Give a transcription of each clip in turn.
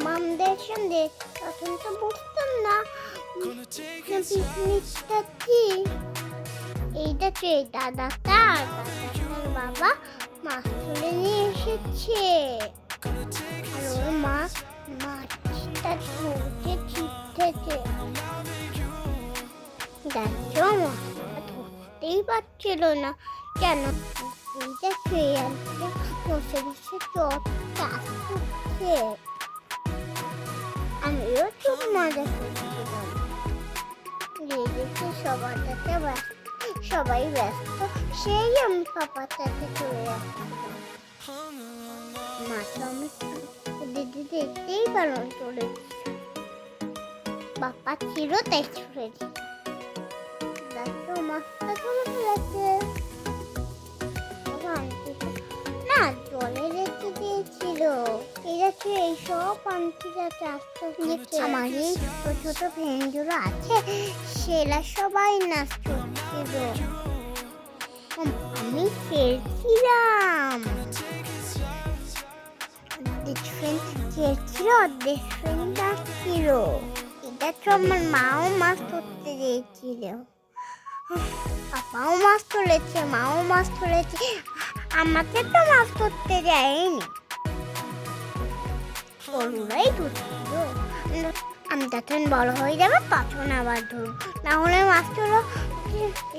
মামদের সঙ্গে তখন তো বুঝতাম না পিকনিকটা কি। এইটা কে দাদাটা আর দাদাটার বাবা মাছ তুলে নিয়ে এসেছে, আর ওর মা মাছটা ধরতে ছিটতেছে। দেখো মাছটা ধরতেই পারছিল না কেন, এইটা খেয়ে আনতে বসে বসে চটটা আসছে। আমিও খুব মজা করছিলাম, দেখে সবার কাছে সবাই ব্যস্ত, সেই আমি পাপার কাছে চলে যাচ্ছিলাম। মাথা আমি দিদি দেখতেই পারলাম চলে বাবা ছিল তাই ছুড়েছি। দেখো মাছটা চলে ফেলেছে না, জলে রেখে দিয়েছিল। এরাকে এইসব আন্টিরা চাষটা আমার এই ছোট ছোট ফ্রেন্ডগুলো আছে, সেরা সবাই নাচ করছিল, আমি খেলছিলাম। অর্ধেক ফ্রেন্ড খেলছিল, অর্ধেক ফ্রেন্ড নাচছিল। এটা তো আমার মাও মাছ ধরতে গিয়েছিল, পাপাও মাছ তুলেছে, মাও মাছ তুলেছে, আমাকে তো মাছ ধরতে যায়নি, ওরাই ধরছিল। আমি তখন বড় হয়ে যাবো তখন আবার ধরবো, না হলে মাছ তুলো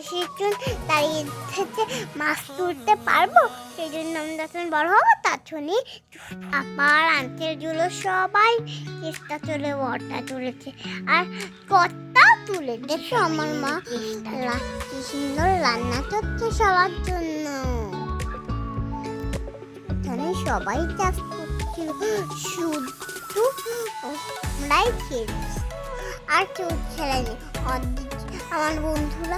শিখুন দাঁড়িয়ে থেকে মাছ তুলতে পারবো, সেই জন্য আমি তখন বড় হবো তখনই। আবার আঙ্কেলগুলো সবাই চেষ্টা চলে বড়টা তুলেছে আর কর্তাও তুলে। দেখো আমার মা কি সুন্দর রান্না করছে সবার জন্য, এখানে সবাই চাষ করছিল, শুধু আমরাই খেয়েছি আর কেউ খেলেনি। আমার বন্ধুরা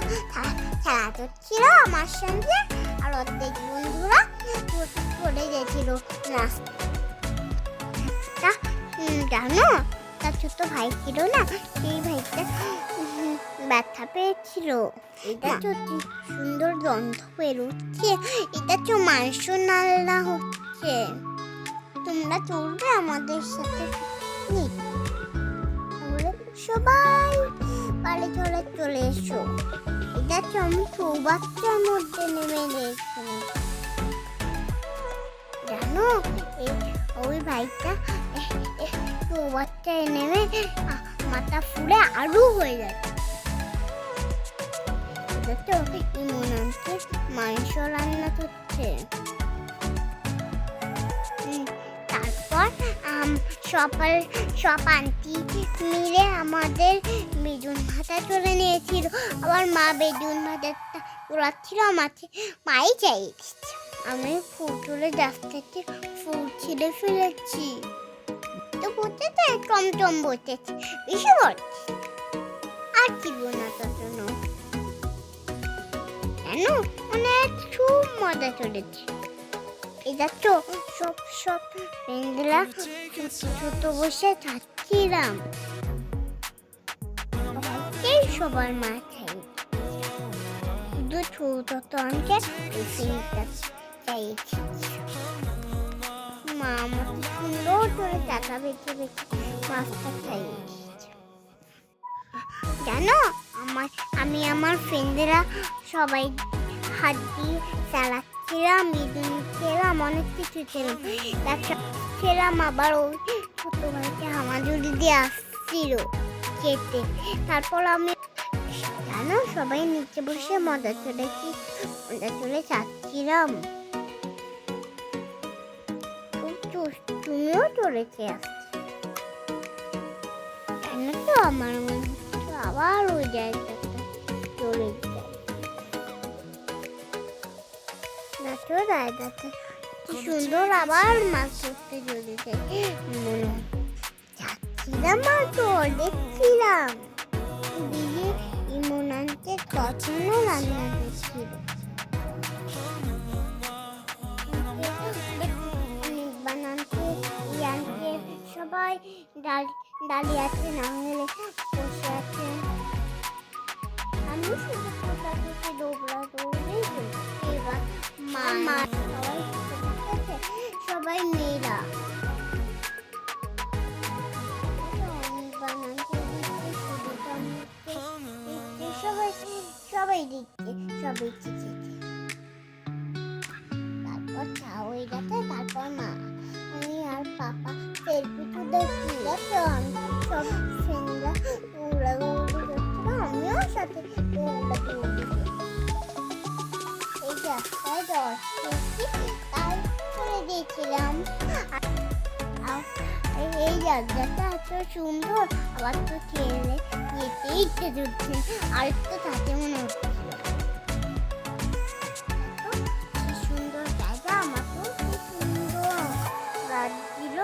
খেলা করছিল আমার সঙ্গে, আর অর্ধেক বন্ধুরা চলে গেছিল নাচটা। জানো তার ছোট ভাই ছিল না, সেই ভাইটা ব্যথা পেয়েছিল। এটা তো সুন্দর গন্ধ বেরোচ্ছে, এটা তো মাংস নাল্লা হচ্ছে। তোমরা চলবে আমাদের সাথে? তাহলে সবাই বাড়ি চলে এসো। এটা তো আমি চৌবাচ্চার মধ্যে নেমে গেছি। জানো ওই ভাইটা চৌবাচ্চায় নেমে মাথা ফুলে আলু হয়ে যাচ্ছে। এটা তো মনে হচ্ছে মাংস রান্না করছে। তারপর সব আন্টি মিলে আমাদের বেগুন ভাতা তুলে নিয়েছিল, আবার মা বেগুন ভাতাটা তোলাচ্ছিল, মাই চাইয়ে দিচ্ছে। আমি ফুল তুলে গাছ থেকে ফুল ছিঁড়ে ফেলেছি, তো বসেছে টমটম বসেছে, বেশি বলছি আর ছিল না তখন। কেন অনেক খুব মজা চলেছে। এটা তো সব ফ্রেন্ডরা ছোট বসে থাকছিলাম, সবার মাথায় শুধু ছোট অঙ্কের চাইছি। মা আমাকে সুন্দর করে টাকা বেঁচে মাছটা খাইয়েছে। জানো আমি আমার ফ্রেন্ডরা সবাই হাত দিয়ে চালাচ্ছিলাম, বেগুন খেলাম, অনেক কিছু খেলাম। আবার ওই ছোট ভাইকে হামাজুরি দিয়ে আসছিল খেতে। তারপর আমি জানো সবাই নিচে বসে মজা চলে যাচ্ছিলাম। তুমিও চলেছে জানো তো, আমার মনে হচ্ছে আবার ওই জায়গাটা চলে যায়। নাচো জায়গাটা কি সুন্দর, আবার মাছ ধরতে চলে যায়। মনে যাচ্ছিলাম আর তো দেখছিলাম দিদি ইমনানকে কখনো রান্না করছিল। সবাই দাঁড়িয়ে আছে, না হলে বসে আছে। আমি শুধু কোথা থেকে দৌড়াদৌড়ি করছি। এবার মা সবাই মেয়েরা দেখি দেখো সব ফ্রেন্ডরা দৌড়াদৌড়ি করছিল, আমিও সাথে দৌড়াদৌড়ি এই রাস্তায় দর্শকটি তাই করে দিয়েছিলাম। এই জায়গাটা এত সুন্দর, আবার তো খেলে যেতেই ইচ্ছে করছে, আর তো তাতে মনে হচ্ছে কি সুন্দর জায়গা, আমার তো কি সুন্দর লাগছিল।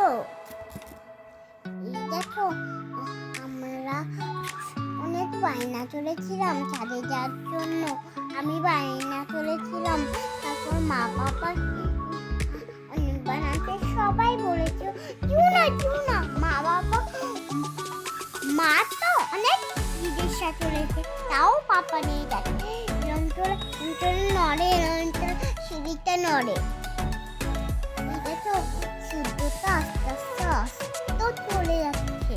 এই দেখো আমরা অনেক বায়না চলেছিলাম ছাদে যাওয়ার জন্য, আমি বায়না চলেছিলাম, তারপর মা বাবা অনেক বানাতে সবাই বলেছে কেউ না মা বাবা মা তো অনেক বিদেশা চলেছে, তাও পাপা নিয়ে যাচ্ছে, নড়ে সিঁড়িটা নড়ে। এটা তো সূর্যটা আস্তে আস্তে আস্তে চলে যাচ্ছে,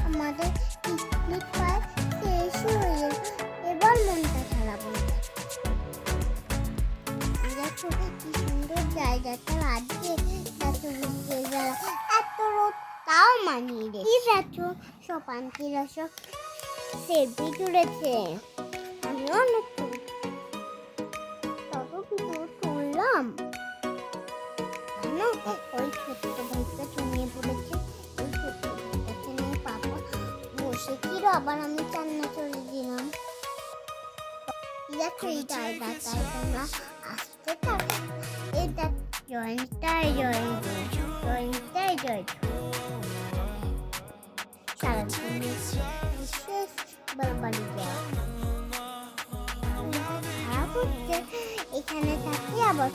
আমাদের পিকনিক প্রায় শেষ হয়ে গেছে, এবার মনটা খারাপ হয়ে যাচ্ছে। দেখো কি সুন্দর জায়গাটা লাগছে, এত এত রোদ তাও মানিয়ে রে। কি দেখো সব আন্টিরা সব সেলফি তুলেছে, আমিও অনেক তুললাম। ওই ছোট্ট ভাইটা চুমিয়ে পড়েছে, ওই ছোট্ট ভাইটাকে নিয়ে পাপা বসে ছিল, আবার আমি চান্না চলে দিলাম। দেখো এই জায়গাটায় তোমরা আসতে থাকো, এটা জয়েন্টটাই সারাদিন বিশেষ বাড়ি যাওয়া খারাপ হচ্ছে, এখানে থাকি আবার